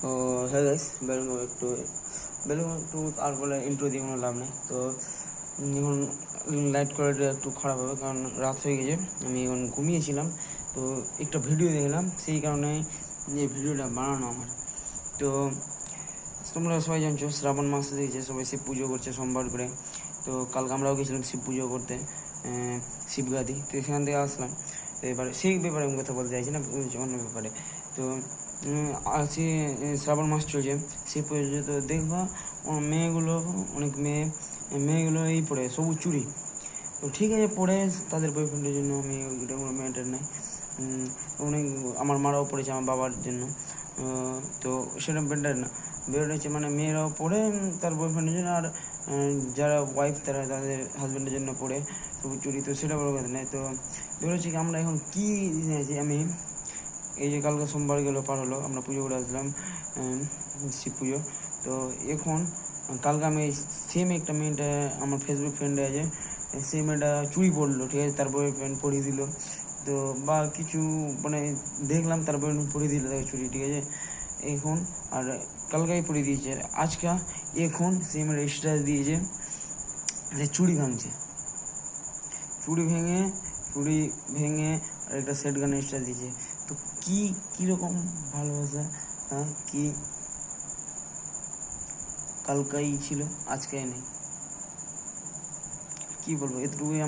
তো হ্যাঁ গাইস, একটু আর বলে ইন্ট্রো দিয়ে কোনো লাভ নেই। তো এখন লাইট কোয়ালিটি একটু খারাপ হবে, কারণ রাত হয়ে গেছে। আমি এখন ঘুমিয়েছিলাম, তো একটা ভিডিও দেখলাম, সেই কারণে এই ভিডিওটা বানানো আমার। তো তোমরা সবাই জানছো শ্রাবণ মাস দিয়েছে, সবাই শিব পুজো করছে সোমবার করে। তো কালকে আমরাও গেছিলাম শিব পুজো করতে, শিবগাদি। তো সেখান থেকে আসলাম। তো এবার সেই ব্যাপারে আমি কথা বলতে চাইছি না, অন্য ব্যাপারে। তো আজকে শ্রাবণ মাস চলছে, শিব পুজো। তো দেখবা মেয়েগুলো, অনেক মেয়েগুলো এই পড়ে সবুজ চুড়ি। তো ঠিক আছে, পড়ে তাদের বয়ফ্রেন্ডের জন্য, আমি ওইটা কোনো ম্যাটার নাই। অনেক আমার মারাও পড়েছে আমার বাবার জন্য। তো সেটা বেটার না, বেটার হচ্ছে মানে মেয়েরাও পড়ে তার বয়ফ্রেন্ডের জন্য, আর যারা ওয়াইফ তারা তাদের হাজব্যান্ডের জন্য পড়ে সবুজ চুড়ি। তো সেটা বড় কথা নেই। তো বের হচ্ছে কি, আমরা এখন কী জেনেছি, আমি এই যে কালকে সোমবার গেলো, পার হলো, আমরা পুজো করে আসলাম, শিব পুজো। তো এখন কালকে আমি সেম একটা মেয়েটা আমার ফেসবুক ফ্রেন্ডে আছে, সেই মেয়েটা চুড়ি পড়লো, ঠিক আছে, তার বয়ফ্রেন্ড পরিয়ে দিল। তো বা কিছু মানে দেখলাম তার বয়ফ্রেন্ড পরিয়ে দিল তাকে চুড়ি, ঠিক আছে। এখন আর কালকেই পরিয়ে দিয়েছে, আর আজকে এখন সেই মেয়েটা স্ট্যাটাস দিয়েছে যে চুড়ি ভাঙছে, চুড়ি ভেঙে আর একটা সেট গানের স্ট্যাটাস দিয়েছে। তো কীরকম ভালোবাসা, হ্যাঁ, কি কালকাই ছিল, আজকে নেই, কি বলবো। এতটুকুই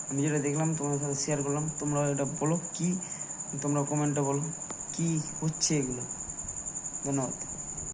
আমি যেটা দেখলাম তোমাদের সাথে শেয়ার করলাম। তোমরা এটা বলো, কি তোমরা কমেন্টে বলো কি হচ্ছে এগুলো। ধন্যবাদ।